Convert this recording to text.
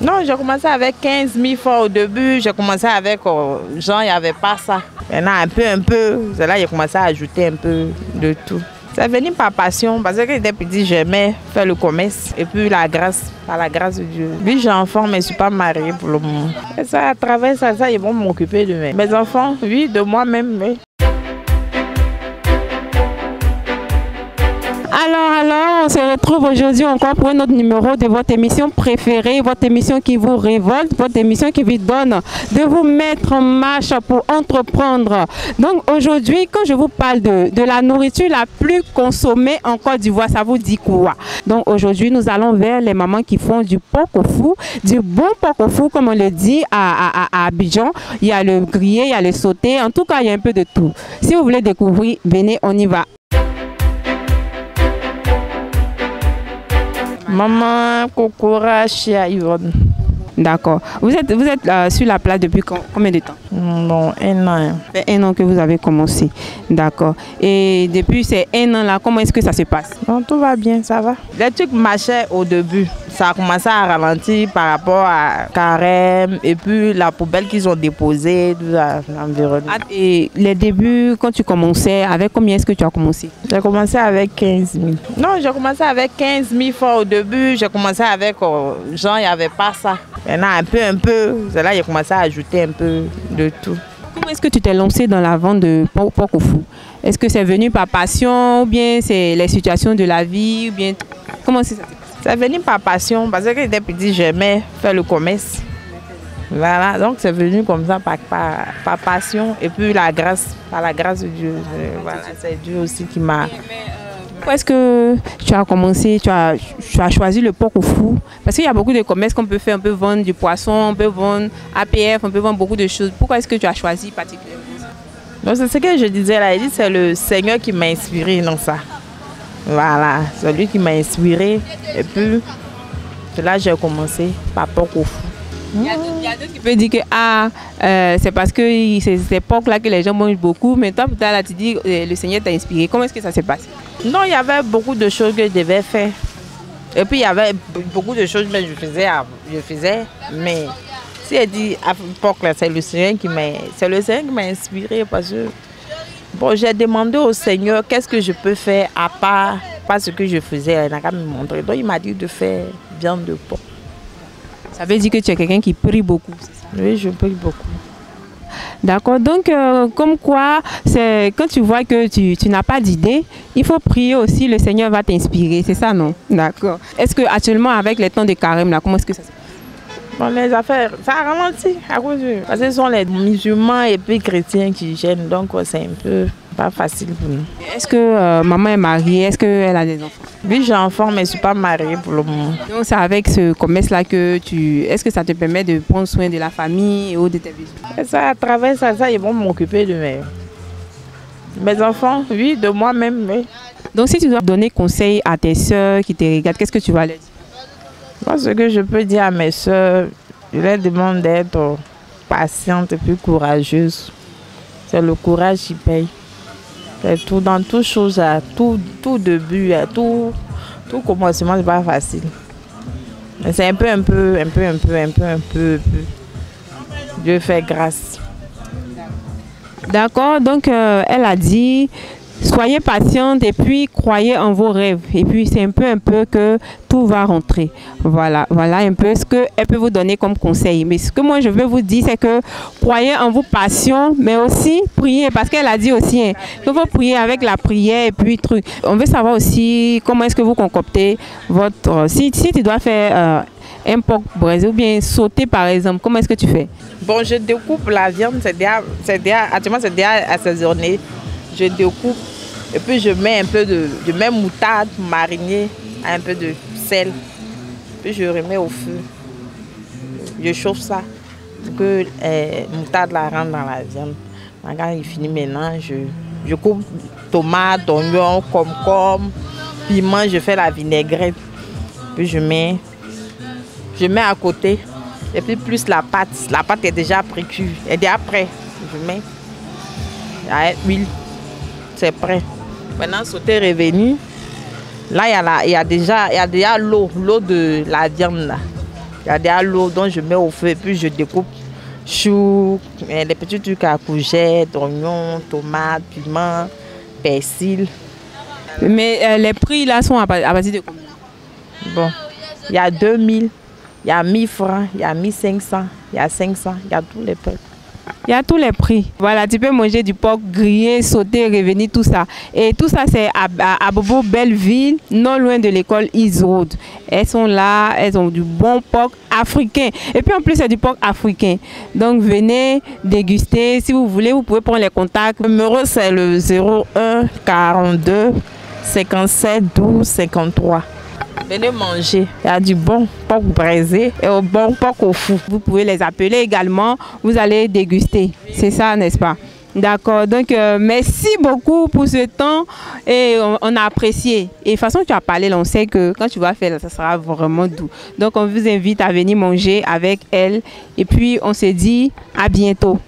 Non, j'ai commencé avec 15 000 francs au début. J'ai commencé avec, genre, il n'y avait pas ça. Maintenant, un peu. C'est là que j'ai commencé à ajouter un peu de tout. C'est venu par passion, parce que quand j'étais petit, j'aimais faire le commerce. Et puis la grâce, par la grâce de Dieu. Oui, j'ai un enfant, mais je ne suis pas mariée pour le moment. Et ça, à travers ça, ils vont m'occuper de mes enfants, oui, de moi-même, oui. Alors, on se retrouve aujourd'hui encore pour un autre numéro de votre émission préférée, votre émission qui vous révolte, votre émission qui vous donne de vous mettre en marche pour entreprendre. Donc aujourd'hui, quand je vous parle de la nourriture la plus consommée en Côte d'Ivoire, ça vous dit quoi? Donc aujourd'hui, nous allons vers les mamans qui font du porc au fou, du bon porc au fou, comme on le dit à Abidjan. Il y a le grillé, il y a le sauté, en tout cas, il y a un peu de tout. Si vous voulez découvrir, venez, on y va. Maman Kokora Chia Yvonne. D'accord. Vous êtes sur la place depuis combien de temps? Bon, 1 an. Ça fait 1 an que vous avez commencé. D'accord. Et depuis ces 1 an-là, comment est-ce que ça se passe? Bon, tout va bien, ça va. Les trucs marchaient au début. Ça a commencé à ralentir par rapport à carême et puis la poubelle qu'ils ont déposée, tout l'environnement. Et les débuts, quand tu commençais, avec combien est-ce que tu as commencé? J'ai commencé avec 15 000. Non, j'ai commencé avec 15 000 francs au début. J'ai commencé avec, genre, il n'y avait pas ça. Maintenant, un peu. C'est là que j'ai commencé à ajouter un peu de tout. Comment est-ce que tu t'es lancé dans la vente de porc au fou? Est-ce que c'est venu par passion ou bien c'est les situations de la vie ou bien comment c'est ça? C'est venu par passion parce que quand j'étais petit, j'aimais faire le commerce. Voilà, donc c'est venu comme ça par passion et puis par la grâce de Dieu. Voilà, c'est Dieu aussi qui m'a... Pourquoi est-ce que tu as commencé, tu as choisi le porc au fou? Parce qu'il y a beaucoup de commerces qu'on peut faire, on peut vendre du poisson, on peut vendre APF, on peut vendre beaucoup de choses. Pourquoi est-ce que tu as choisi particulièrement ça? Donc c'est ce que je disais là, il dit c'est le Seigneur qui m'a inspiré dans ça. Voilà, c'est lui qui m'a inspiré et puis c'est là que j'ai commencé par porc au fou. Il y a d'autres qui peuvent dire que c'est parce que c'est ces porcs-là que les gens mangent beaucoup, mais toi, là, tu dis le Seigneur t'a inspiré. Comment est-ce que ça s'est passé? Non, il y avait beaucoup de choses que je devais faire. Et puis il y avait beaucoup de choses que je faisais, mais si elle dit à l'époque, c'est le Seigneur qui m'a inspiré parce que bon, j'ai demandé au Seigneur qu'est-ce que je peux faire à part ce que je faisais. Il n'a qu'à me montrer. Donc il m'a dit de faire viande de porc. Ça veut dire que tu es quelqu'un qui prie beaucoup, c'est ça? Oui, je prie beaucoup. D'accord, donc comme quoi, c'est quand tu vois que tu n'as pas d'idée, il faut prier aussi, le Seigneur va t'inspirer, c'est ça, non? D'accord. Est-ce que actuellement avec les temps de carême, là, comment est-ce que ça se passe? Bon, les affaires, ça a ralenti à cause parce que ce sont les musulmans et puis chrétiens qui gênent, donc c'est un peu pas facile pour nous. Est-ce que maman est mariée? Est-ce qu'elle a des enfants? Oui, j'ai un enfant, mais je ne suis pas mariée pour le moment. Donc c'est avec ce commerce-là que est-ce que ça te permet de prendre soin de la famille ou de tes besoins? Ça, à travers ça, ils vont m'occuper de mes enfants, oui, de moi-même, oui. Donc si tu dois donner conseil à tes soeurs qui te regardent, qu'est-ce que tu vas leur dire? Moi, ce que je peux dire à mes soeurs, je leur demande d'être patientes et plus courageuses. C'est le courage qui paye. C'est tout, dans toute chose, tout début, tout commencement, c'est pas facile. Mais c'est un peu. Dieu fait grâce. D'accord, donc elle a dit, soyez patiente et puis croyez en vos rêves. Et puis c'est un peu que tout va rentrer. Voilà un peu ce qu'elle peut vous donner comme conseil. Mais ce que moi je veux vous dire, c'est que croyez en vos passions, mais aussi priez. Parce qu'elle a dit aussi hein, que vous priez avec la prière et puis truc. On veut savoir aussi comment est-ce que vous concoctez votre... Si tu dois faire... un porc braisé ou bien sauté par exemple, comment est-ce que tu fais? Bon, je découpe la viande, actuellement c'est déjà assaisonné. Je découpe et puis je mets moutarde marinée, un peu de sel. Puis je remets au feu. Je chauffe ça pour que la moutarde la rentre dans la viande. Quand il finit maintenant, je coupe tomate, oignon, concombre, piment, je fais la vinaigrette. Puis je mets à côté. Et puis plus la pâte. La pâte est déjà pré-cuite. Elle est déjà prête. Je mets l'huile. C'est prêt. Maintenant, sauter est revenu. Là, il y a déjà l'eau de la viande. Là. garder à l'eau, donc je mets au feu et puis je découpe choux, les petits trucs à courgettes, oignons, tomates, piments, persil. Mais les prix là sont à partir de combien? Bon, il y a 2000, il y a 1000 francs, il y a 1500, il y a 500, il y a tous les prix. Il y a tous les prix. Voilà, tu peux manger du porc grillé, sauté, revenir, tout ça. Et tout ça, c'est à Bobo Belleville, non loin de l'école Ease Road. Elles sont là, elles ont du bon porc africain. Et puis en plus, c'est du porc africain. Donc venez déguster. Si vous voulez, vous pouvez prendre les contacts. Le numéro, c'est le 01 42 57 12 53. Venez manger, il y a du bon porc braisé et au bon porc au four. Vous pouvez les appeler également, vous allez déguster. C'est ça, n'est-ce pas? D'accord, donc merci beaucoup pour ce temps et on a apprécié. Et de toute façon, tu as parlé, là, on sait que quand tu vas faire, ça sera vraiment doux. Donc on vous invite à venir manger avec elle et puis on se dit à bientôt.